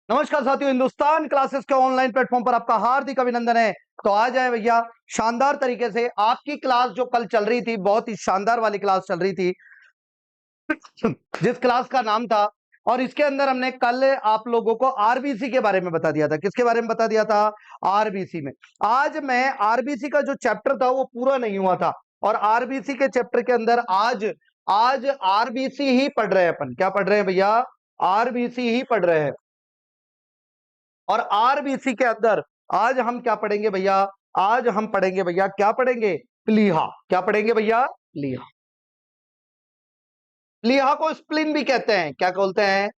नमस्कार साथियों, हिंदुस्तान क्लासेस के ऑनलाइन प्लेटफॉर्म पर आपका हार्दिक अभिनंदन है। तो आ जाए भैया, शानदार तरीके से आपकी क्लास जो कल चल रही थी, बहुत ही शानदार वाली क्लास चल रही थी, जिस क्लास का नाम था, और इसके अंदर हमने कल आप लोगों को आरबीसी के बारे में बता दिया था। किसके बारे में बता दिया था? आरबीसी में। आज मैं आरबीसी का जो चैप्टर था वो पूरा नहीं हुआ था, और आरबीसी के चैप्टर के अंदर आज आज आरबीसी ही पढ़ रहे हैं। अपन क्या पढ़ रहे हैं भैया? आरबीसी ही पढ़ रहे हैं। और आरबीसी के अंदर आज हम क्या पढ़ेंगे भैया? आज हम पढ़ेंगे भैया, क्या पढ़ेंगे? प्लीहा। क्या पढ़ेंगे भैया? प्लीहा। प्लीहा को स्प्लिन भी कहते हैं। क्या बोलते हैं?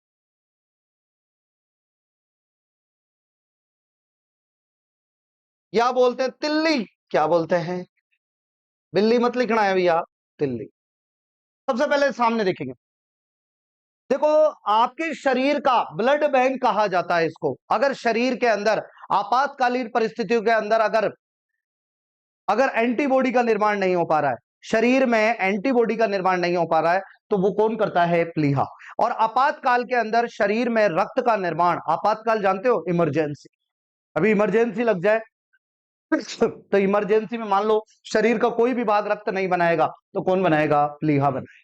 या बोलते हैं तिल्ली। क्या बोलते हैं? बिल्ली मत लिखना है भैया, तिल्ली। सबसे पहले सामने देखेंगे। देखो, आपके शरीर का ब्लड बैंक कहा जाता है इसको। अगर शरीर के अंदर आपातकालीन परिस्थितियों के अंदर अगर अगर एंटीबॉडी का निर्माण नहीं हो पा रहा है, शरीर में एंटीबॉडी का निर्माण नहीं हो पा रहा है, तो वो कौन करता है? प्लीहा। और आपातकाल के अंदर शरीर में रक्त का निर्माण, आपातकाल जानते हो? इमरजेंसी। अभी इमरजेंसी लग जाए तो इमरजेंसी में मान लो शरीर का कोई भी भाग रक्त नहीं बनाएगा, तो कौन बनाएगा? प्लीहा बनाएगा।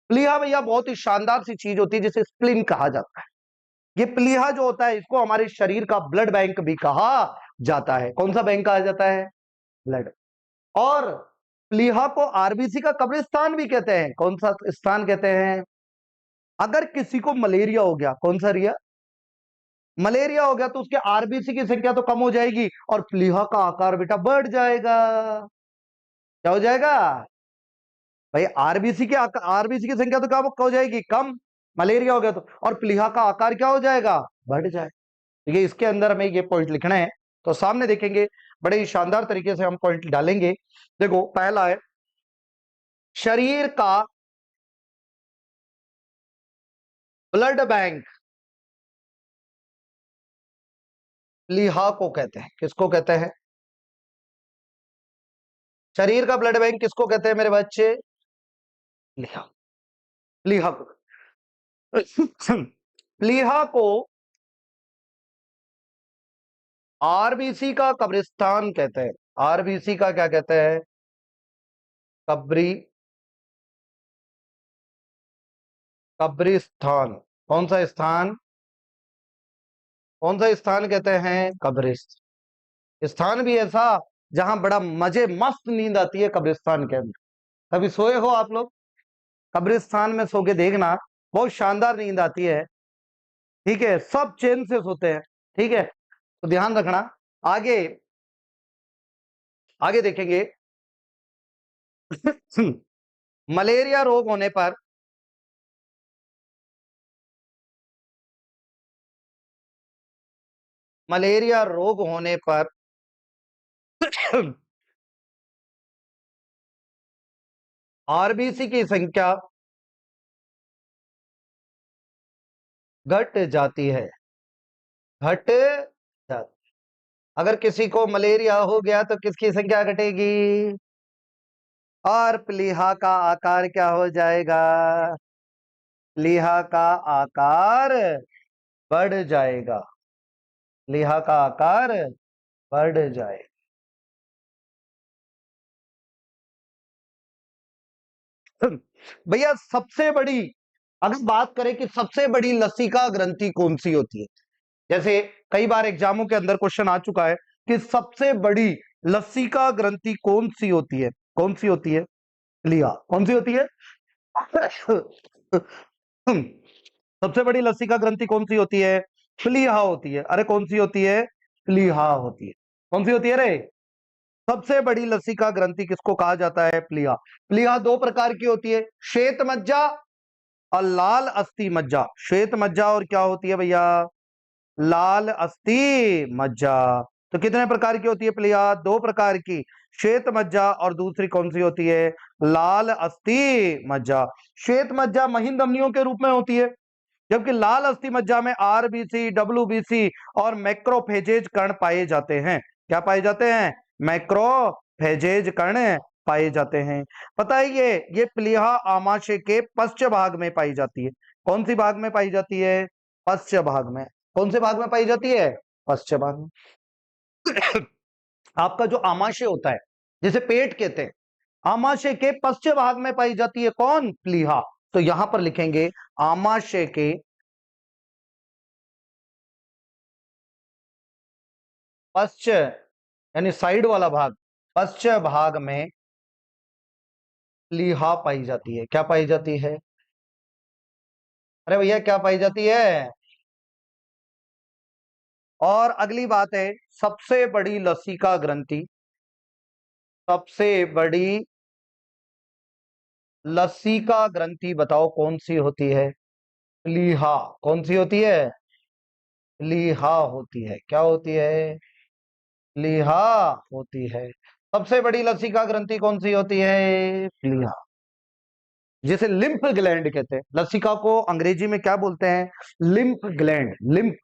प्लीहा भैया बहुत ही शानदार सी चीज होती है जिसे स्प्लिन कहा जाता है। ये प्लीहा जो होता है, इसको हमारे शरीर का ब्लड बैंक भी कहा जाता है। कौन सा बैंक कहा जाता है? ब्लड। और प्लीहा को आरबीसी का कब्रिस्तान भी कहते हैं। कौन सा स्थान कहते हैं? अगर किसी को मलेरिया हो गया, कौन सा रिया? मलेरिया हो गया, तो उसके आरबीसी की संख्या तो कम हो जाएगी और प्लीहा का आकार बेटा बढ़ जाएगा। क्या हो जाएगा भाई? आरबीसी की संख्या तो क्या हो जाएगी? कम। मलेरिया हो गया तो, और प्लीहा का आकार क्या हो जाएगा? बढ़ जाए। ये इसके अंदर हमें ये पॉइंट लिखना है। तो सामने देखेंगे, बड़े ही शानदार तरीके से हम पॉइंट डालेंगे। देखो, पहला है शरीर का ब्लड बैंक प्लीहा को कहते हैं। किसको कहते हैं? शरीर का ब्लड बैंक किसको कहते हैं मेरे बच्चे? प्लीहा। प्लीहा को प्लीहा को आरबीसी का कब्रिस्तान कहते हैं। आरबीसी का क्या कहते हैं? कब्री कब्रिस्तान। कौन सा स्थान? कौन सा स्थान कहते हैं? कब्रिस्तान। स्थान भी ऐसा जहां बड़ा मजे मस्त नींद आती है, कब्रिस्तान के अंदर। कभी सोए हो आप लोग? कब्रिस्तान में सो के देखना, बहुत शानदार नींद आती है। ठीक है, सब चैन से सोते हैं। ठीक है, तो ध्यान रखना। आगे आगे देखेंगे। मलेरिया रोग होने पर मलेरिया रोग होने पर आरबीसी की संख्या घट जाती है। घट जाती। अगर किसी को मलेरिया हो गया तो किसकी संख्या घटेगी? और प्लीहा का आकार क्या हो जाएगा? प्लीहा का आकार बढ़ जाएगा। प्लीहा का आकार बढ़ जाएगा। भैया सबसे बड़ी, अगर बात करें कि सबसे बड़ी लसिका ग्रंथि कौन सी होती है, जैसे कई बार एग्जामों के अंदर क्वेश्चन आ चुका है कि सबसे बड़ी लसिका ग्रंथि कौन सी होती है? कौन सी होती है? प्लीहा। कौन सी होती है? सबसे बड़ी लसिका ग्रंथि कौन सी होती है? प्लीहा होती है। अरे कौन सी होती है? प्लीहा होती है। कौन सी होती है रे? सबसे बड़ी लसिका ग्रंथि किसको कहा जाता है? प्लीहा। प्लीहा दो प्रकार की होती है, श्वेत मज्जा और लाल अस्थि मज्जा। श्वेत मज्जा और क्या होती है भैया? लाल अस्थि मज्जा। तो कितने प्रकार की होती है प्लीहा? दो प्रकार की, श्वेत मज्जा और दूसरी कौन सी होती है? लाल अस्थि मज्जा। श्वेत मज्जा महीन के रूप में होती है, जबकि लाल अस्थि मज्जा में आरबीसी, डब्ल्यूबीसी और मैक्रोफेजेज कण पाए जाते हैं। क्या पाए जाते हैं? मैक्रोफेजेज कण पाए जाते हैं। पता है ये प्लीहा आमाशय के पश्च भाग में पाई जाती है। कौन सी भाग में पाई जाती है? पश्च भाग में। कौन से भाग में पाई जाती है? पश्च भाग में। आपका जो आमाशय होता है, जिसे पेट कहते हैं, आमाशय के पश्च भाग में पाई जाती है कौन? प्लीहा। तो यहां पर लिखेंगे आमाशय के पश्च यानी साइड वाला भाग, पश्च भाग में प्लीहा पाई जाती है। क्या पाई जाती है? अरे भैया क्या पाई जाती है? और अगली बात है, सबसे बड़ी लसिका ग्रंथि, सबसे बड़ी लसिका ग्रंथि बताओ कौन सी होती है? प्लीहा। कौन सी होती है? प्लीहा होती है। क्या होती है? प्लीहा होती है। सबसे बड़ी लसिका ग्रंथि कौन सी होती है? प्लीहा, जिसे लिम्फ ग्लैंड कहते हैं। लसिका को अंग्रेजी में क्या बोलते हैं? लिम्फ ग्लैंड, लिम्फ,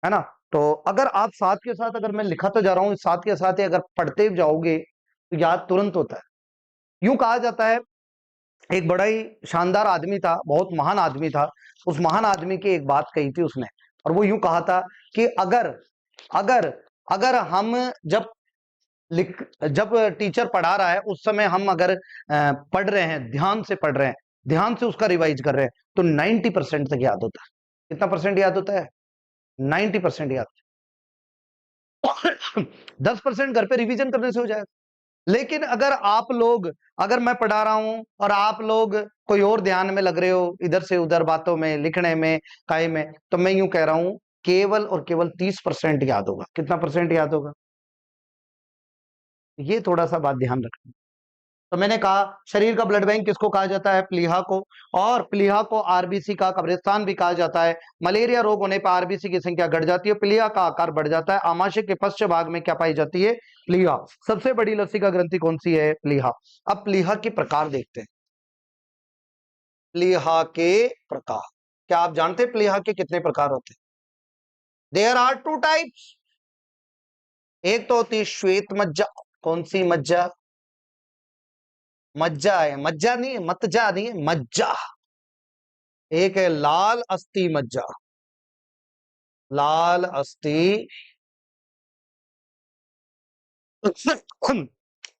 है ना। तो अगर आप साथ के साथ, अगर मैं लिखा तो जा रहा हूं, साथ के साथ ही अगर पढ़ते जाओगे तो याद तुरंत होता है। यूं कहा जाता है, एक बड़ा ही शानदार आदमी था, बहुत महान आदमी था। उस महान आदमी की एक बात कही थी उसने, और वो यूं कहा था कि अगर अगर अगर हम जब लिख जब टीचर पढ़ा रहा है उस समय हम अगर पढ़ रहे हैं, ध्यान से पढ़ रहे हैं, ध्यान से उसका रिवाइज कर रहे हैं, तो 90% तक याद होता है। कितना परसेंट याद होता है? 90% याद। 10% घर पे रिवीजन करने से हो जाएगा। लेकिन अगर आप लोग, अगर मैं पढ़ा रहा हूं और आप लोग कोई और ध्यान में लग रहे हो, इधर से उधर बातों में, लिखने में, काय में, तो मैं यूं कह रहा हूं केवल और केवल 30% याद होगा। कितना परसेंट याद होगा? ये थोड़ा सा बात ध्यान रखना। तो मैंने कहा शरीर का ब्लड बैंक किसको कहा जाता है? प्लीहा को। और प्लीहा को आरबीसी का कब्रिस्तान भी कहा जाता है। मलेरिया रोग होने पर आरबीसी की संख्या घट जाती है, प्लीहा का आकार बढ़ जाता है। आमाशय के पश्च भाग में क्या पाई जाती है? प्लीहा। सबसे बड़ी लसिका ग्रंथि कौन सी है? प्लीहा। अब प्लीहा के प्रकार देखते हैं। प्लीहा के प्रकार, क्या आप जानते हैं प्लीहा के कितने प्रकार होते हैं? There are 2 types. एक तो होती है श्वेत मज्जा। कौन सी मज्जा? मज्जा है, मज्जा नहीं है, मतजा नहीं है, मज्जा। एक है लाल अस्थि मज्जा। लाल अस्थि।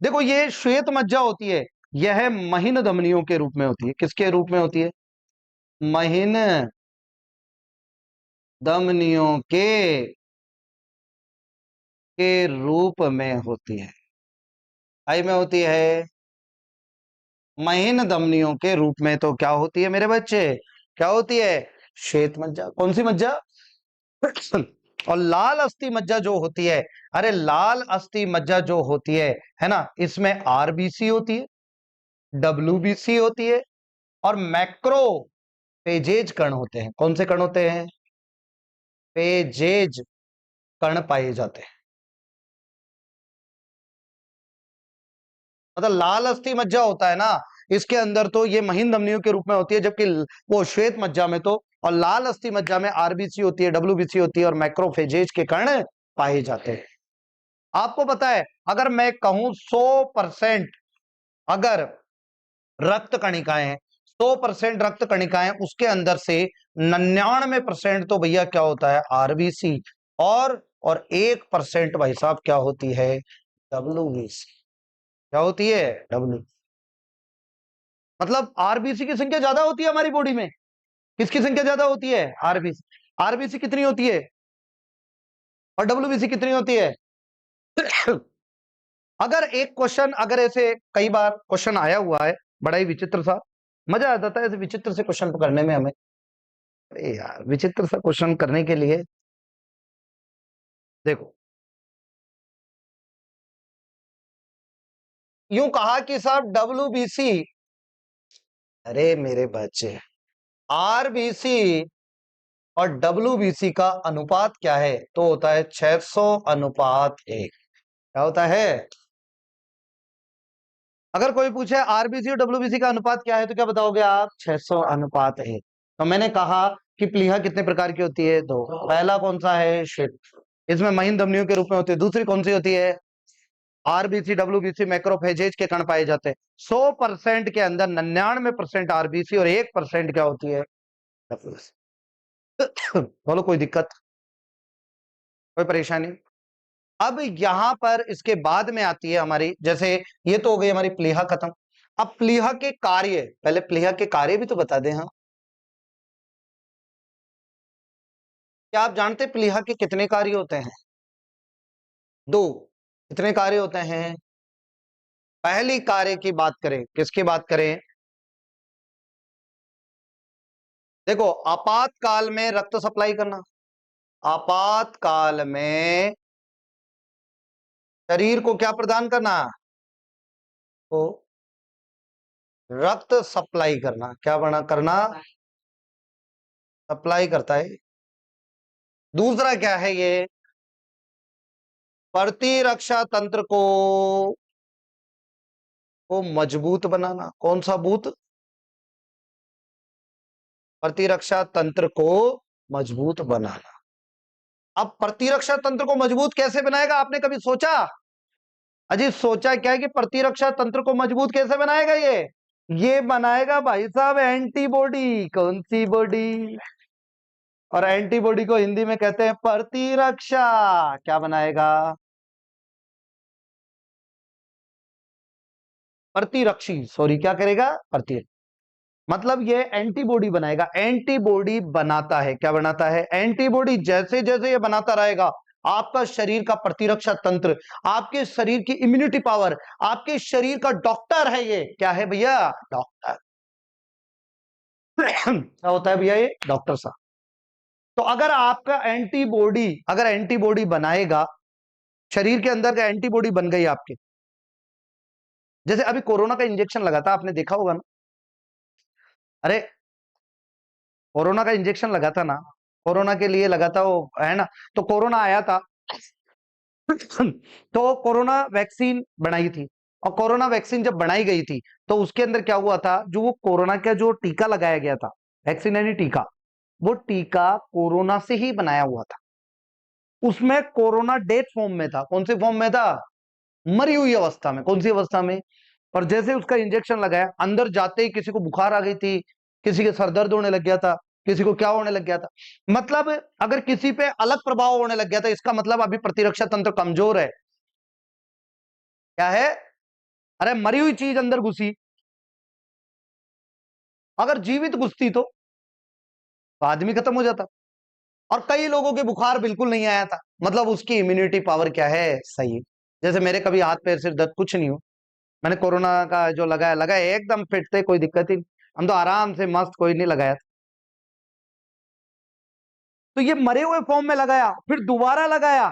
देखो ये श्वेत मज्जा होती है, यह महीन धमनियों के रूप में होती है। किसके रूप में होती है? महीन धमनियों के रूप में होती है। आई में होती है महीन धमनियों के रूप में। तो क्या होती है मेरे बच्चे? क्या होती है? श्वेत मज्जा। कौन सी मज्जा? और लाल अस्थि मज्जा जो होती है, अरे लाल अस्थि मज्जा जो होती है ना, इसमें आरबीसी होती है, डब्ल्यूबीसी होती है, और मैक्रो पेजेज कण होते हैं। कौन से कण होते हैं? पेजेज कण पाए जाते हैं। मतलब लाल अस्थि मज्जा होता है ना, इसके अंदर तो ये महीन धमनियों के रूप में होती है, जबकि वो श्वेत मज्जा में तो, और लाल अस्थि मज्जा में आरबीसी होती है, डब्ल्यूबीसी होती है, और मैक्रोफेजेज के कण पाए जाते हैं। आपको पता है, अगर मैं कहूं 100% अगर रक्त कणिकाएं हैं, 100% रक्त कणिकाएं, उसके अंदर से 99% तो भैया क्या होता है? आरबीसी। और 1% भाई साहब क्या होती है? डब्ल्यूबीसी। क्या होती है? डब्ल्यू, मतलब आरबीसी की संख्या ज्यादा होती है हमारी बॉडी में। किसकी संख्या ज्यादा होती है? आरबीसी। आरबीसी कितनी होती है और डब्ल्यूबीसी कितनी होती है? अगर एक क्वेश्चन, अगर ऐसे कई बार क्वेश्चन आया हुआ है, बड़ा ही विचित्र सा, मजा आ जाता है ऐसे विचित्र से क्वेश्चन करने में हमें। अरे यार विचित्र सा क्वेश्चन करने के लिए देखो, यूं कहा कि साहब डब्ल्यूबीसी, अरे मेरे बच्चे, आरबीसी और डब्ल्यूबीसी का अनुपात क्या है? तो होता है 600:1। क्या होता है? अगर कोई पूछे आरबीसी और डब्ल्यूबीसी का अनुपात क्या है, तो क्या बताओगे आप? 600:1। तो मैंने कहा कि प्लीहा कितने प्रकार की होती है? दो। पहला कौन सा है? श्वेत, इसमें महीन धमनियों के रूप में होती है। दूसरी कौन सी होती है? आरबीसी डब्ल्यूबीसी मैक्रोफेजेज के कण पाए जाते हैं। 100% के अंदर 99% आरबीसी और 1% क्या होती है? डब्ल्यूबीसी। बोलो कोई दिक्कत, कोई परेशानी? अब यहां पर इसके बाद में आती है हमारी, जैसे ये तो हो गई हमारी प्लीहा खत्म। अब प्लीहा के कार्य, पहले प्लीहा के कार्य भी तो बता दें। हाँ, क्या आप जानते हैं प्लीहा के कितने कार्य होते हैं? दो। कितने कार्य होते हैं? पहली कार्य की बात करें, किसकी बात करें? देखो, आपातकाल में रक्त सप्लाई करना, आपातकाल में शरीर को क्या प्रदान करना? को रक्त सप्लाई करना। क्या बना करना? सप्लाई करता है। दूसरा क्या है ये? प्रतिरक्षा तंत्र को मजबूत बनाना। कौन सा बूत? प्रतिरक्षा तंत्र को मजबूत बनाना। अब प्रतिरक्षा तंत्र को मजबूत कैसे बनाएगा, आपने कभी सोचा? अजी सोचा क्या है कि प्रतिरक्षा तंत्र को मजबूत कैसे बनाएगा ये बनाएगा भाई साहब एंटीबॉडी। कौन सी बॉडी? और एंटीबॉडी को हिंदी में कहते हैं प्रतिरक्षा। क्या बनाएगा? प्रतिरक्षी, सॉरी, क्या करेगा? मतलब ये एंटीबॉडी बनाएगा। एंटीबॉडी बनाता है, क्या बनाता है? एंटीबॉडी। जैसे जैसे ये बनाता रहेगा, आपका शरीर का प्रतिरक्षा तंत्र, आपके शरीर की इम्यूनिटी पावर, आपके शरीर का डॉक्टर है ये। क्या है भैया? डॉक्टर। क्या होता है भैया ये? डॉक्टर साहब। तो अगर आपका एंटीबॉडी, अगर एंटीबॉडी बनाएगा, शरीर के अंदर का एंटीबॉडी बन गई आपके, जैसे अभी कोरोना का इंजेक्शन लगा था, आपने देखा होगा ना? अरे कोरोना का इंजेक्शन लगा था ना, कोरोना के लिए लगा था वो, है ना? तो कोरोना आया था तो कोरोना वैक्सीन बनाई थी, और कोरोना वैक्सीन जब बनाई गई थी तो उसके अंदर क्या हुआ था, जो वो कोरोना का जो टीका लगाया गया था, वैक्सीन यानी टीका, वो टीका कोरोना से ही बनाया हुआ था। उसमें कोरोना डेथ फॉर्म में था। कौन से फॉर्म में था? मरी हुई अवस्था में। कौन सी अवस्था में? और जैसे उसका इंजेक्शन लगाया, अंदर जाते ही किसी को बुखार आ गई थी, किसी के सर दर्द होने लग गया था, किसी को क्या होने लग गया था। मतलब अगर किसी पे अलग प्रभाव होने लग गया था, इसका मतलब अभी प्रतिरक्षा तंत्र कमजोर है। क्या है? अरे मरी हुई चीज अंदर घुसी, अगर जीवित घुसती तो आदमी खत्म हो जाता। और कई लोगों के बुखार बिल्कुल नहीं आया था, मतलब उसकी इम्यूनिटी पावर क्या है? सही है। जैसे मेरे कभी हाथ पैर सिर दर्द कुछ नहीं हो, मैंने कोरोना का जो लगाया लगाया एकदम फिट थे, कोई दिक्कत ही नहीं, हम तो आराम से मस्त, कोई नहीं लगाया था। तो ये मरे हुए फॉर्म में लगाया, फिर दोबारा लगाया।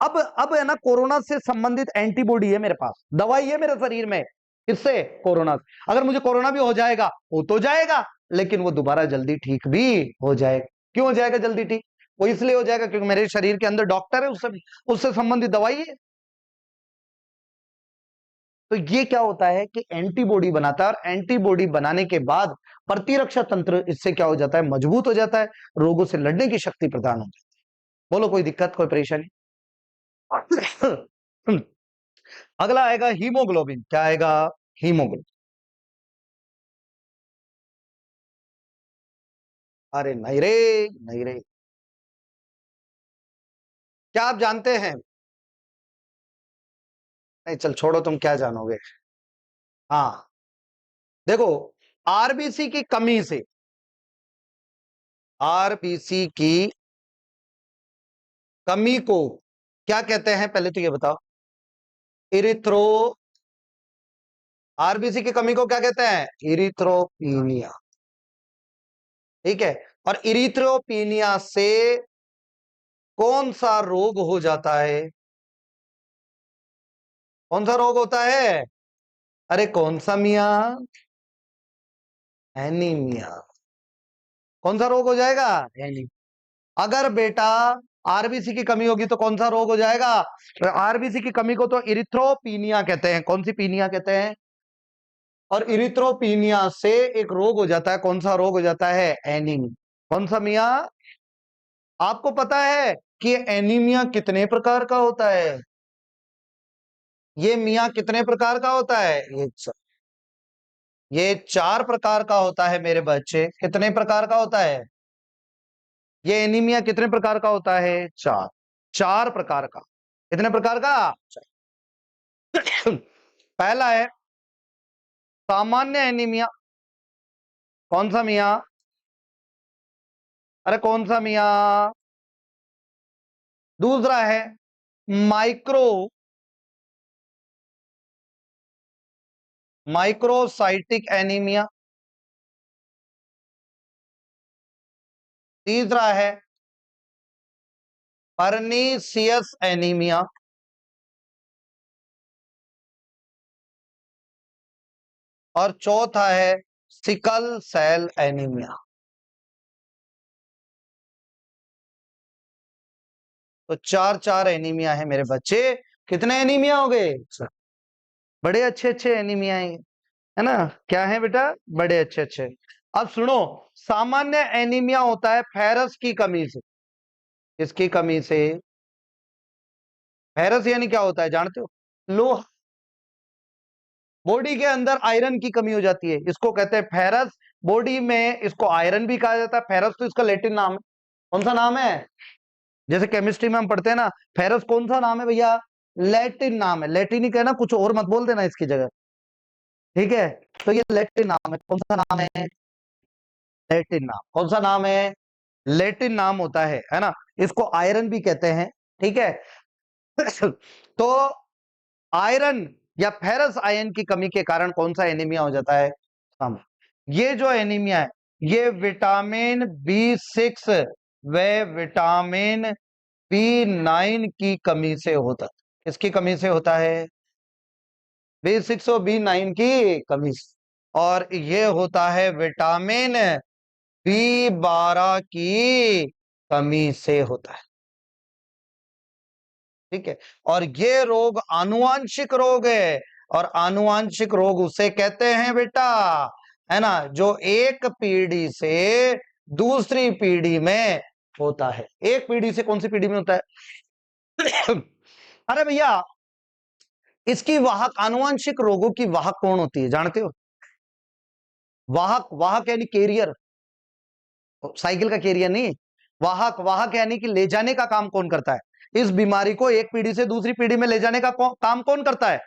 अब है ना, कोरोना से संबंधित एंटीबॉडी है मेरे पास, दवाई है मेरे शरीर में। इससे कोरोना से अगर मुझे कोरोना भी हो जाएगा, हो तो जाएगा, लेकिन वो दोबारा जल्दी ठीक भी हो जाएगा। क्यों हो जाएगा जल्दी ठीक? वो इसलिए हो जाएगा क्योंकि मेरे शरीर के अंदर डॉक्टर है, उससे संबंधित दवाई है। तो ये क्या होता है कि एंटीबॉडी बनाता है, और एंटीबॉडी बनाने के बाद प्रतिरक्षा तंत्र इससे क्या हो जाता है? मजबूत हो जाता है, रोगों से लड़ने की शक्ति प्रदान हो जाती है। बोलो कोई दिक्कत, कोई परेशानी? अगला आएगा हीमोग्लोबिन। क्या आएगा? हीमोग्लोबिन। अरे नहीं रे, नहीं रे। क्या आप जानते हैं? नहीं चल छोड़ो, तुम क्या जानोगे। हाँ, देखो, आरबीसी की कमी से, आरबीसी की कमी को क्या कहते हैं, पहले तो ये बताओ। इरिथ्रो, आरबीसी की कमी को क्या कहते हैं? इरिथ्रोपीनिया। ठीक है। और इरिथ्रोपीनिया से कौन सा रोग हो जाता है? कौन सा रोग होता है? अरे कौन सा मिया? एनीमिया। कौन सा रोग हो जाएगा? एनीमिया। अगर बेटा आरबीसी की कमी होगी तो कौन सा रोग हो जाएगा? आरबीसी की कमी को तो इरिथ्रोपीनिया कहते हैं। कौन सी पीनिया कहते हैं? और इरिथ्रोपीनिया से एक रोग हो जाता है। कौन सा रोग हो जाता है? एनीमिया। कौन सा मिया? आपको पता है कि एनीमिया कितने प्रकार का होता है? ये मिया कितने प्रकार का होता है? ये 4 प्रकार का होता है मेरे बच्चे। कितने प्रकार का होता है? ये एनीमिया कितने प्रकार का होता है? चार। चार प्रकार का। कितने प्रकार का? चार। पहला है सामान्य एनीमिया। कौन सा मिया? अरे कौन सा मिया? दूसरा है माइक्रो माइक्रोसाइटिक एनीमिया। तीसरा है परनीसियस एनीमिया। और चौथा है सिकल सेल एनीमिया। तो चार चार एनीमिया है मेरे बच्चे। कितने एनीमिया हो गए? बड़े अच्छे अच्छे एनीमिया है ना? क्या है बेटा? बड़े अच्छे अच्छे। अब सुनो, सामान्य एनीमिया होता है फेरस की कमी से। किसकी कमी से? फेरस यानी क्या होता है जानते हो? लोहा। बॉडी के अंदर आयरन की कमी हो जाती है, इसको कहते हैं फेरस। बॉडी में इसको आयरन भी कहा जाता है। फेरस तो इसका लैटिन नाम है। कौन सा नाम है? जैसे केमिस्ट्री में हम पढ़ते हैं ना, फेरस कौन सा नाम है भैया? लैटिन नाम है। लैटिन ही कहना, कुछ और मत बोल देना इसकी जगह। ठीक है? तो ये लैटिन नाम है। कौन सा नाम है? लैटिन नाम। कौन सा नाम है? लैटिन नाम होता है ना? इसको आयरन भी कहते हैं। ठीक है? तो आयरन या फेरस आयन की कमी के कारण कौन सा एनीमिया हो जाता है? हम ये जो एनीमिया है, ये विटामिन B6 व विटामिन B9 की कमी से होता है। किसकी कमी से होता है? B6 और B9 की कमी से। और ये होता है विटामिन B12 की कमी से होता है। ठीक है? और ये रोग आनुवांशिक रोग है। और आनुवांशिक रोग उसे कहते हैं बेटा, है ना, जो एक पीढ़ी से दूसरी पीढ़ी में होता है। एक पीढ़ी से कौन सी पीढ़ी में होता है? अरे भैया, इसकी वाहक, आनुवांशिक रोगों की वाहक कौन होती है जानते हो? वाहक, वाहक यानी कैरियर। साइकिल का कैरियर नहीं। वाहक, वाहक यानी कि ले जाने का काम कौन करता है? इस बीमारी को एक पीढ़ी से दूसरी पीढ़ी में ले जाने का काम कौन करता है?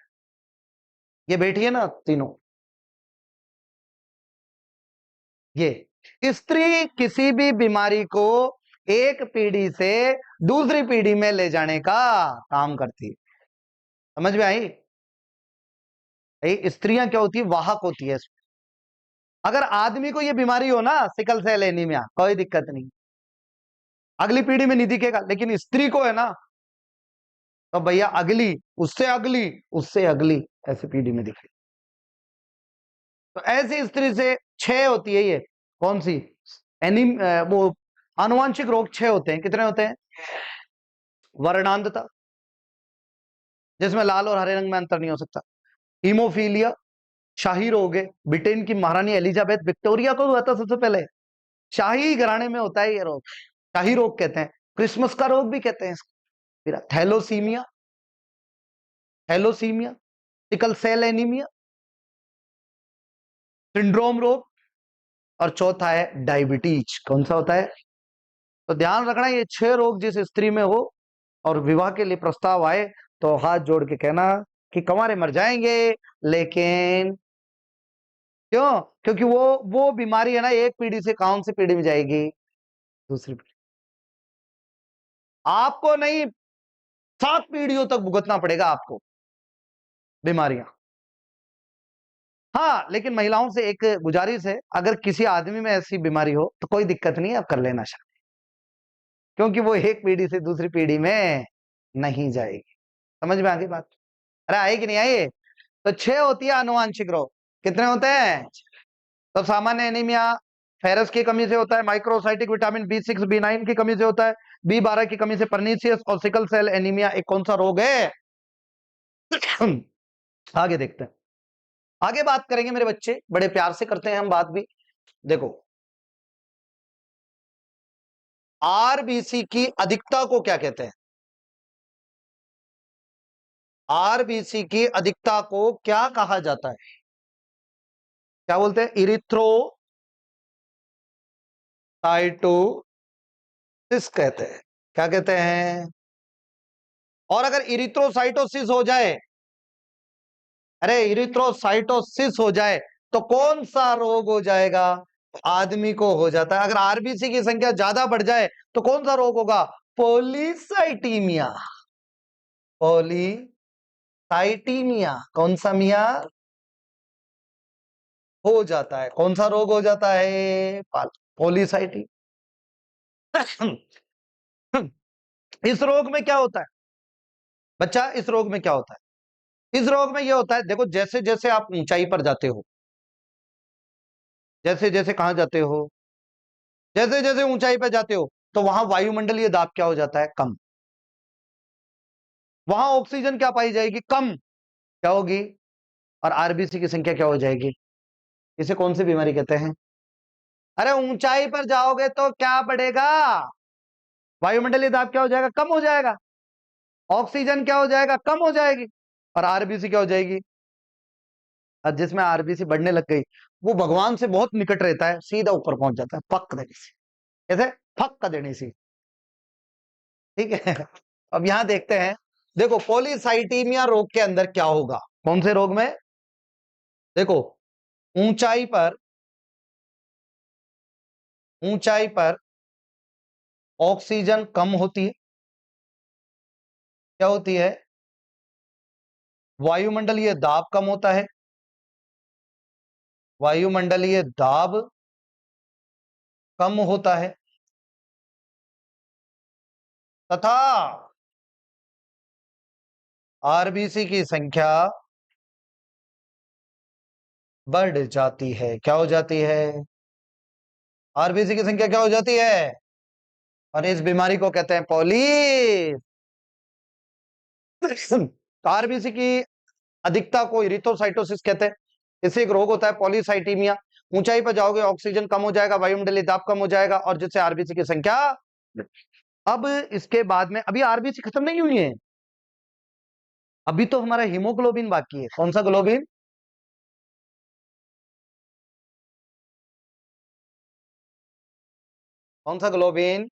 ये बैठी है ना तीनों, ये स्त्री किसी भी बीमारी को एक पीढ़ी से दूसरी पीढ़ी में ले जाने का काम करती है। समझ में आई? स्त्रियां क्या होती है? वाहक होती है। अगर आदमी को ये बीमारी हो ना, सिकल सेल एनीमिया, कोई दिक्कत नहीं, अगली पीढ़ी में नहीं दिखेगा। लेकिन स्त्री को है ना, तो भैया अगली, उससे अगली, उससे अगली, ऐसी पीढ़ी में दिखेगी। तो ऐसी स्त्री से छह होती है ये। कौन सी? वो आनुवांशिक रोग छह होते हैं। कितने होते हैं? वर्णांधता, जिसमें लाल और हरे रंग में अंतर नहीं हो सकता। हीमोफीलिया, शाही रोग है। ब्रिटेन की महारानी एलिजाबेथ विक्टोरिया को हुआ था सबसे पहले। शाही घराने में होता है ये रोग, शाही रोग कहते हैं। क्रिसमस का रोग भी कहते हैं इसको। फिर थैलोसीमिया, थैलोसीमिया, सिकल सेल एनीमिया, सिंड्रोम रोग। और चौथा है डायबिटीज। कौन सा होता है? तो ध्यान रखना, ये छह रोग जिस स्त्री में हो और विवाह के लिए प्रस्ताव आए, तो हाथ जोड़ के कहना कि कंवारे मर जाएंगे। लेकिन क्यों? क्योंकि वो बीमारी है ना, एक पीढ़ी से कौन सी पीढ़ी में जाएगी? दूसरी पीढ़ी। आपको नहीं, 7 पीढ़ियों तक भुगतना पड़ेगा आपको बीमारियां। हाँ, लेकिन महिलाओं से एक गुजारिश है, अगर किसी आदमी में ऐसी बीमारी हो तो कोई दिक्कत नहीं है, आप कर लेना शादी, क्योंकि वो एक पीढ़ी से दूसरी पीढ़ी में नहीं जाएगी। समझ में आ गई बात? अरे आई कि नहीं आई? तो छह होती है आनुवांशिक रोग। कितने होते हैं? तो सामान्य एनीमिया फेरस की कमी से होता है। माइक्रोसाइटिक विटामिन B6 B9 की कमी से होता है। B12 की कमी से परनीसियस। और सिकल सेल एनीमिया एक कौन सा रोग है? आगे देखते हैं। आगे बात करेंगे मेरे बच्चे, बड़े प्यार से करते हैं हम बात भी। देखो, आरबीसी की अधिकता को क्या कहते हैं? आरबीसी की अधिकता को क्या कहा जाता है? क्या बोलते हैं? इरिथ्रोसाइटोसिस। सिस कहते हैं। क्या कहते हैं? और अगर इरिथ्रोसाइटोसिस हो जाए, अरे इरिथ्रोसाइटोसिस हो जाए तो कौन सा रोग हो जाएगा? आदमी को हो जाता है। अगर आरबीसी की संख्या ज्यादा बढ़ जाए तो कौन सा रोग होगा? पॉलीसाइटीमिया। पॉलीसाइटीमिया कौन सा मिया? हो जाता है। कौन सा रोग हो जाता है? पॉलीसाइटी। इस रोग में क्या होता है बच्चा? इस रोग में क्या होता है? इस रोग में यह होता है, देखो जैसे जैसे आप ऊंचाई पर जाते हो, जैसे जैसे कहां जाते हो, जैसे जैसे ऊंचाई पर जाते हो तो वहां वायुमंडलीय दाब क्या हो जाता है? कम। वहां ऑक्सीजन क्या पाई जाएगी? कम। क्या होगी? और आरबीसी की संख्या क्या हो जाएगी? इसे कौन सी बीमारी कहते हैं? अरे ऊंचाई पर जाओगे तो क्या बढ़ेगा? वायुमंडलीय दाब क्या हो जाएगा? कम हो जाएगा। ऑक्सीजन क्या हो जाएगा? कम हो जाएगी। और आरबीसी क्या हो जाएगी? और जिसमें आरबीसी बढ़ने लग गई वो भगवान से बहुत निकट रहता है, सीधा ऊपर पहुंच जाता है पक देने से। कैसे? फक देने से। ठीक है। अब यहां देखते हैं, देखो पॉलीसाइटीमिया रोग के अंदर क्या होगा? कौन से रोग में? देखो ऊंचाई पर, ऊंचाई पर ऑक्सीजन कम होती है। क्या होती है? वायुमंडलीय दाब कम होता है। वायुमंडलीय दाब कम होता है तथा आरबीसी की संख्या बढ़ जाती है। क्या हो जाती है? आरबीसी की संख्या क्या हो जाती है? और इस बीमारी को कहते हैं पॉली। आरबीसी की अधिकता को इरिथ्रोसाइटोसिस कहते हैं। इससे एक रोग होता है पॉलीसाइटीमिया। ऊंचाई पर जाओगे ऑक्सीजन कम हो जाएगा, वायुमंडलीय दाब कम हो जाएगा और जिससे आरबीसी की संख्या। अब इसके बाद में अभी आरबीसी खत्म नहीं हुई है, अभी तो हमारा हीमोग्लोबिन बाकी है। कौन सा ग्लोबिन? कौन सा ग्लोबिन?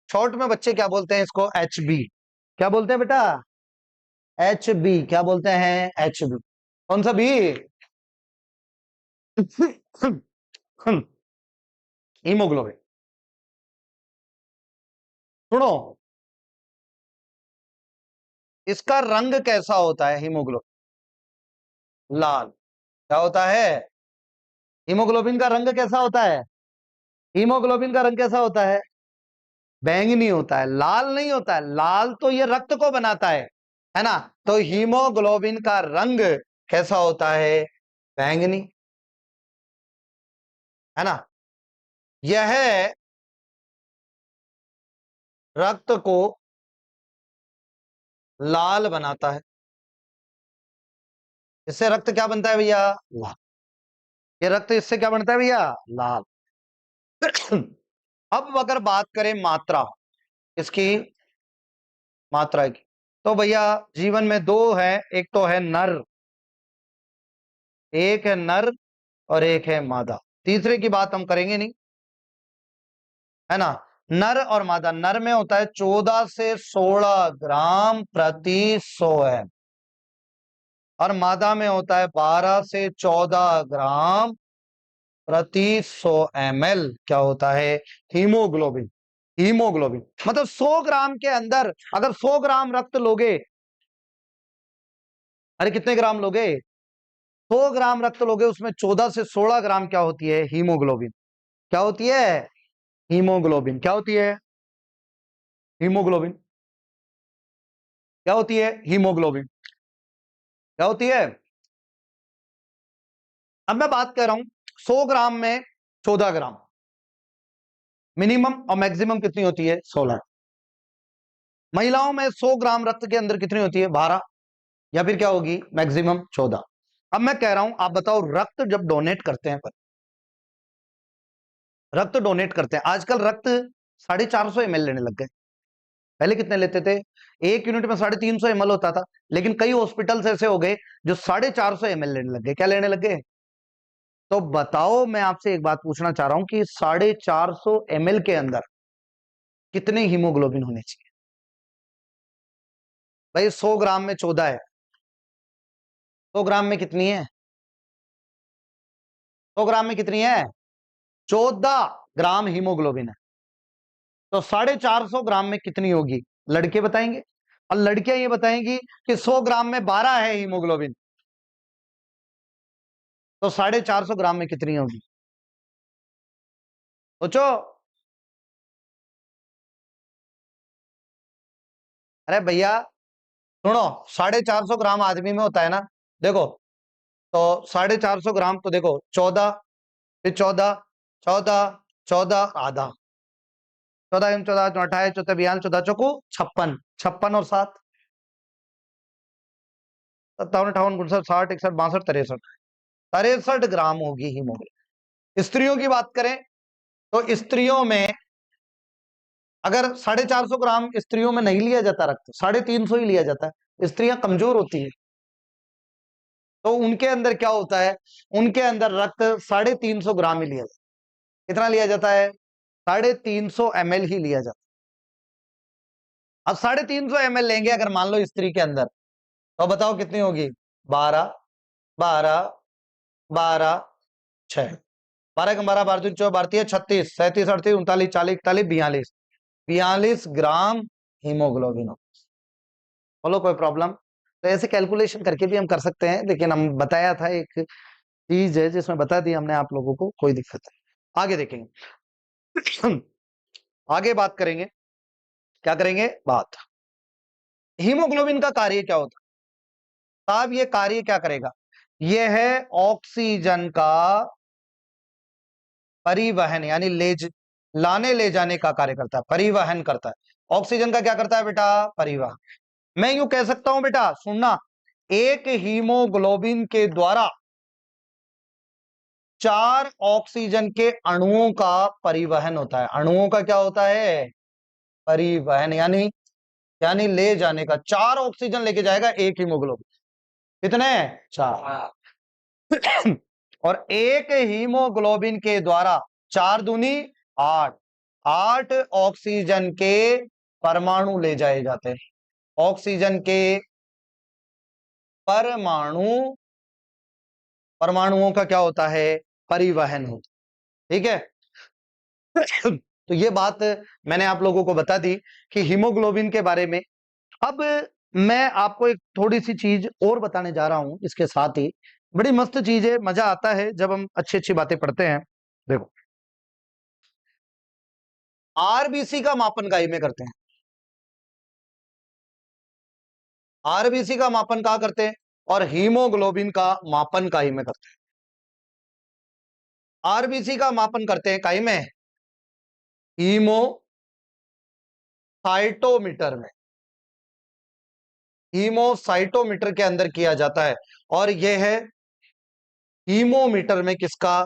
शॉर्ट में बच्चे क्या बोलते हैं इसको? H B. क्या बोलते हैं बेटा? H B. क्या बोलते हैं? H B. कौन सा बी? हीमोग्लोबिन। सुनो, इसका रंग कैसा होता है? हीमोग्लोबिन लाल। क्या होता है? हीमोग्लोबिन का रंग कैसा होता है? हीमोग्लोबिन का रंग कैसा होता है? बैंगनी होता है, लाल नहीं होता है। लाल तो ये रक्त को बनाता है ना? तो हीमोग्लोबिन का रंग कैसा होता है? बैंगनी। है ना? यह रक्त को लाल बनाता है। इससे रक्त क्या बनता है भैया? लाल। ये रक्त इससे क्या बनता है भैया? लाल। अब अगर बात करें मात्रा, इसकी मात्रा की, तो भैया जीवन में दो है, एक तो है नर, एक है नर और एक है मादा। तीसरे की बात हम करेंगे नहीं, है ना? नर और मादा, नर में होता है 14 से 16 ग्राम प्रति 100 और मादा में होता है 12 से 14 ग्राम प्रति 100 ml। क्या होता है? हीमोग्लोबिन। हीमोग्लोबिन मतलब 100 ग्राम के अंदर अगर 100 ग्राम रक्त लोगे, अरे कितने ग्राम लोगे? 100 ग्राम रक्त लोगे, उसमें 14 से 16 ग्राम क्या होती है? हीमोग्लोबिन। क्या होती है? हीमोग्लोबिन। क्या होती है? हीमोग्लोबिन। क्या होती है? हीमोग्लोबिन। क्या होती है? अब मैं बात कर रहा हूं 100 ग्राम में 14 ग्राम, मिनिमम और मैक्सिमम कितनी होती है? 16। महिलाओं में 100 ग्राम रक्त के अंदर कितनी होती है? 12 या फिर क्या होगी? मैक्सिमम 14। अब मैं कह रहा हूं, आप बताओ, रक्त जब डोनेट करते हैं, रक्त डोनेट करते हैं, आजकल रक्त 450 ml लेने लग गए। पहले कितने लेते थे? एक यूनिट में 350 ml होता था, लेकिन कई हॉस्पिटल्स ऐसे हो गए जो 450 ml लेने लग गए। क्या लेने लग गए? तो बताओ, मैं आपसे एक बात पूछना चाह रहा हूं कि 450 ml के अंदर कितने हीमोग्लोबिन होने चाहिए? भाई 100 ग्राम में 14 है, 100 ग्राम में कितनी है? 100 ग्राम में कितनी है? 14 ग्राम हीमोग्लोबिन है। तो 450 ग्राम में कितनी होगी? लड़के बताएंगे, और लड़कियां ये बताएंगी कि 100 ग्राम में 12 है हीमोग्लोबिन, तो 450 ग्राम में कितनी होगी? सोचो। अरे भैया सुनो, 450 ग्राम आदमी में होता है ना, देखो, तो 450 ग्राम, तो देखो 14, फिर 14, 14, 14 आधा, 14 14 28 14 42 14 चौको 56, 56 और 7 57 58 59 60 61 62 63, 63 ग्राम होगी हीमोग्लोबिन। स्त्रियों की बात करें तो स्त्रियों में अगर 450 ग्राम स्त्रियों में नहीं लिया जाता रक्त, 350 ही लिया जाता है। स्त्रियां कमजोर होती है, तो उनके अंदर क्या होता है, उनके अंदर रक्त 350 ग्राम ही लिया जाता है। कितना लिया जाता है? 350 ml ही लिया जाता है। अब 350 ml लेंगे अगर मान लो स्त्री के अंदर, तो बताओ कितनी होगी? 12, 12, 12, 6, 12 का 12 12 चौ 32 36 37 38 39 40 41 42, 42 ग्राम हीमोग्लोबिन हो। बोलो कोई प्रॉब्लम? तो ऐसे कैलकुलेशन करके भी हम कर सकते हैं, लेकिन हम बताया था एक चीज है जिसमें बता दी हमने आप लोगों को, कोई दिक्कत नहीं। आगे देखेंगे। आगे बात करेंगे, क्या करेंगे बात, हीमोग्लोबिन का कार्य क्या होता है? साहब ये कार्य क्या करेगा? ये है ऑक्सीजन का परिवहन, यानी लाने ले जाने का कार्य करता है, परिवहन करता है। ऑक्सीजन का क्या करता है बेटा? परिवहन। मैं यूं कह सकता हूं बेटा, सुनना, एक हीमोग्लोबिन के द्वारा 4 ऑक्सीजन के अणुओं का परिवहन होता है। अणुओं का क्या होता है? परिवहन, यानी ले जाने का। 4 ऑक्सीजन लेके जाएगा एक हीमोग्लोबिन। कितने? 4। और एक हीमोग्लोबिन के द्वारा 4 दूनी 8, 8 ऑक्सीजन के परमाणु ले जाए जाते हैं। ऑक्सीजन के परमाणु, परमाणुओं का क्या होता है? परिवहन होता है। ठीक है। तो ये बात मैंने आप लोगों को बता दी कि हीमोग्लोबिन के बारे में। अब मैं आपको एक थोड़ी सी चीज और बताने जा रहा हूं इसके साथ ही। बड़ी मस्त चीज है, मजा आता है जब हम अच्छी अच्छी बातें पढ़ते हैं। देखो, आरबीसी का मापन काई में करते हैं। आरबीसी का मापन कहां करते हैं? और हीमोग्लोबिन का मापन काई में करते हैं। आरबीसी का मापन करते हैं काई में? हीमोसाइटोमीटर में। हीमोसाइटोमीटर के अंदर किया जाता है। और यह है हीमोमीटर में किसका,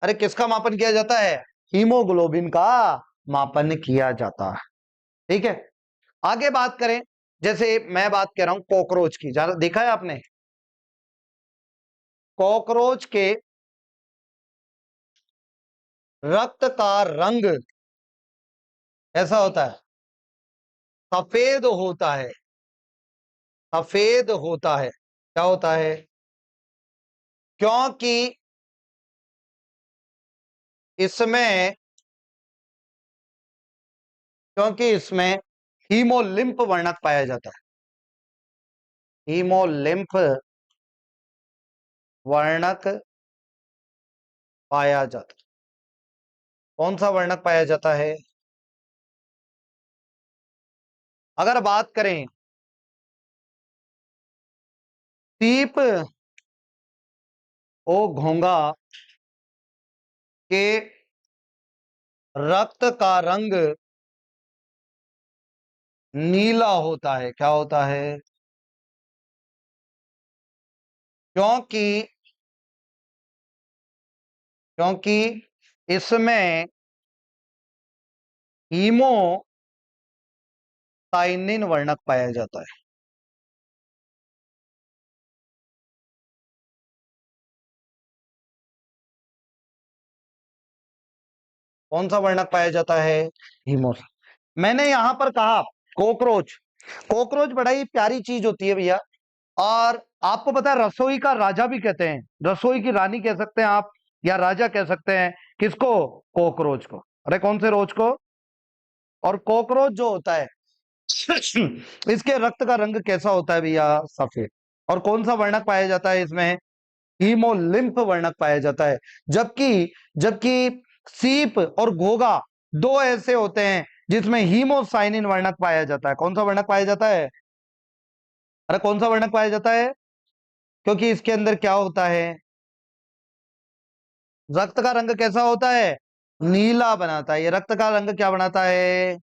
अरे किसका मापन किया जाता है? हीमोग्लोबिन का मापन किया जाता है। ठीक है। आगे बात करें, जैसे मैं बात कर रहा हूं कॉकरोच की, ज्यादा देखा है आपने? कॉकरोच के रक्त का रंग ऐसा होता है, सफेद होता है। सफेद होता है, क्या होता है? क्योंकि इसमें हीमोलिम्फ वर्णक पाया जाता है। हीमोलिम्फ वर्णक पाया जाता है। कौन सा वर्णक पाया जाता है? अगर बात करें सीप ओ घोंगा के रक्त का रंग नीला होता है, क्या होता है? क्योंकि क्योंकि इसमें हीमोसाइनिन वर्णक पाया जाता है। कौन सा वर्णक पाया जाता है? हीमोस। मैंने यहां पर कहा कॉकरोच। कॉकरोच बड़ा ही प्यारी चीज होती है भैया, और आपको पता है रसोई का राजा भी कहते हैं, रसोई की रानी कह सकते हैं आप, या राजा कह सकते हैं। किसको? कॉकरोच को। अरे कौन से रोज को? और कॉकरोच जो होता है इसके रक्त का रंग कैसा होता है भैया? सफेद। और कौन सा वर्णक पाया जाता है इसमें? हीमोलिम्फ वर्णक पाया जाता है। जबकि जबकि सीप और घोगा दो ऐसे होते हैं जिसमें हीमोसाइनिन वर्णक पाया जाता है। कौन सा वर्णक पाया जाता है? अरे कौन सा वर्णक पाया जाता है? क्योंकि इसके अंदर क्या होता है? रक्त का रंग कैसा होता है? नीला बनाता है। ये रक्त का रंग क्या बनाता है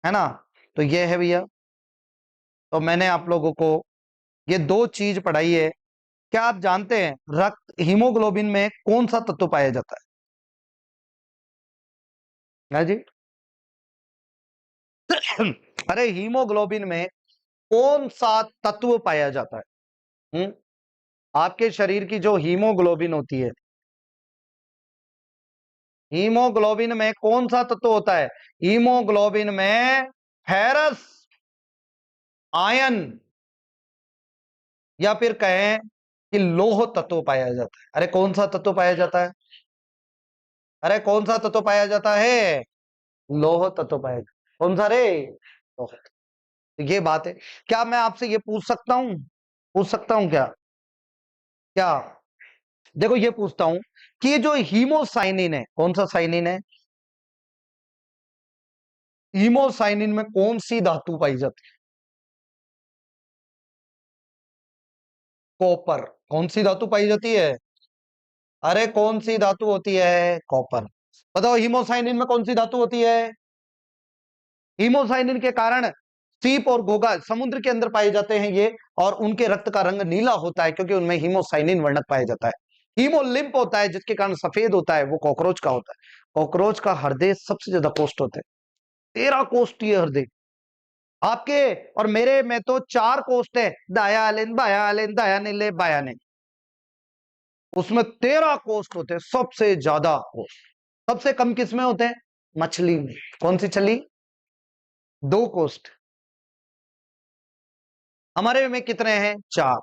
ना? तो ये है भैया। तो मैंने आप लोगों को ये दो चीज पढ़ाई है। क्या आप जानते हैं रक्त हीमोग्लोबिन में कौन सा तत्व पाया जाता है जी? अरे हीमोग्लोबिन में कौन सा तत्व पाया जाता है? आपके शरीर की जो हीमोग्लोबिन होती है, हीमोग्लोबिन में कौन सा तत्व होता है? हीमोग्लोबिन में फेरस, आयन, या फिर कहें कि लोह तत्व पाया जाता है। अरे कौन सा तत्व पाया जाता है? अरे कौन सा तत्व पाया जाता है? लोह तत्व पाया जाता है। कौन सा रे? लोह। तो ये बात है। क्या मैं आपसे ये पूछ सकता हूं? पूछ सकता हूं क्या? क्या? देखो ये पूछता हूं कि ये जो हीमोसाइनिन है, कौन सा साइनिन है? हीमोसाइनिन में कौन सी धातु पाई जाती है? कॉपर। कौन सी धातु पाई जाती है? अरे कौन सी धातु होती है? कॉपर। बताओ हीमोसाइनिन में कौन सी धातु होती है? हीमोसाइनिन के कारण सीप और घोंघा समुद्र के अंदर पाए जाते हैं ये, और उनके रक्त का रंग नीला होता है क्योंकि उनमें हीमोसाइनिन वर्णक पाया जाता है। हीमोलिम्प होता है जिसके कारण सफेद होता है, वो कॉकरोच का होता है। कॉकरोच का हृदय सबसे ज्यादा कोष्ठ होते हैं, 13 कोष्ठीय हृदय। आपके और मेरे में तो 4 कोष्ठ है, दायालिन बायालिन दायानिले बायाने। उसमें 13 कोष्ठ होते हैं, सबसे ज्यादा कोष्ठ। सबसे कम किसमें होते हैं? मछली में। कौन सी छली? 2 कोष्ठ। हमारे में कितने हैं? 4।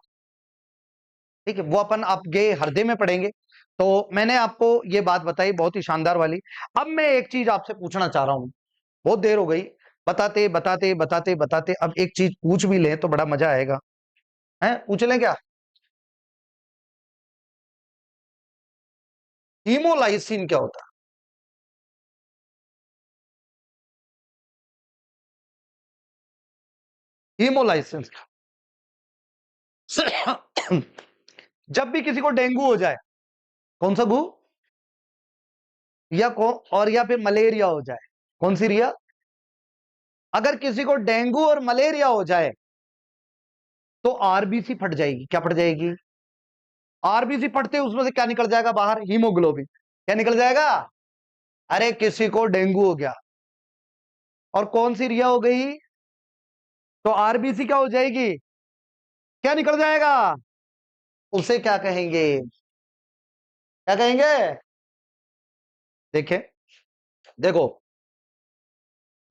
ठीक है, वो अपन आपके हृदय में पढ़ेंगे। तो मैंने आपको ये बात बताई बहुत ही शानदार वाली। अब मैं एक चीज आपसे पूछना चाह रहा हूं, बहुत देर हो गई बताते बताते बताते बताते, अब एक चीज पूछ भी लें तो बड़ा मजा आएगा। है, पूछ लें क्या? हीमोलाइसिन क्या होता है? हीमोलाइसिन जब भी किसी को डेंगू हो जाए, कौन सा गु? या और या फिर मलेरिया हो जाए, कौन सी रिया? अगर किसी को डेंगू और मलेरिया हो जाए तो आरबीसी फट जाएगी। क्या फट जाएगी? आरबीसी फटते उसमें से क्या निकल जाएगा बाहर? हीमोग्लोबिन। क्या निकल जाएगा? अरे किसी को डेंगू हो गया और कौन सी रिया हो गई, तो आरबीसी क्या हो जाएगी? क्या निकल जाएगा? उसे क्या कहेंगे? क्या कहेंगे? देखें, देखो,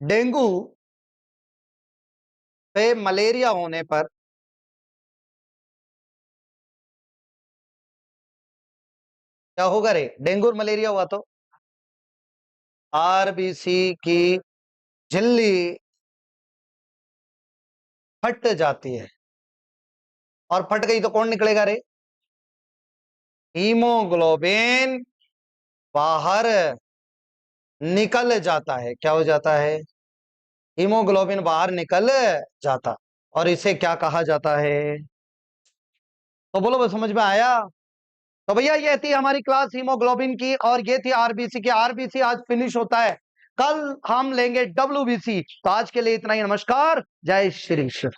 डेंगू पे मलेरिया होने पर क्या होगा रे? डेंगू और मलेरिया हुआ तो आरबीसी की झिल्ली फट जाती है, और फट गई तो कौन निकलेगा रे? हीमोग्लोबिन बाहर निकल जाता है। क्या हो जाता है? हीमोग्लोबिन बाहर निकल जाता। और इसे क्या कहा जाता है? तो बोलो, बस समझ में आया? तो भैया ये थी हमारी क्लास हीमोग्लोबिन की, और ये थी आरबीसी की। आरबीसी आज फिनिश होता है, कल हम लेंगे डब्ल्यूबीसी। तो आज के लिए इतना ही। नमस्कार, जय श्री कृष्ण।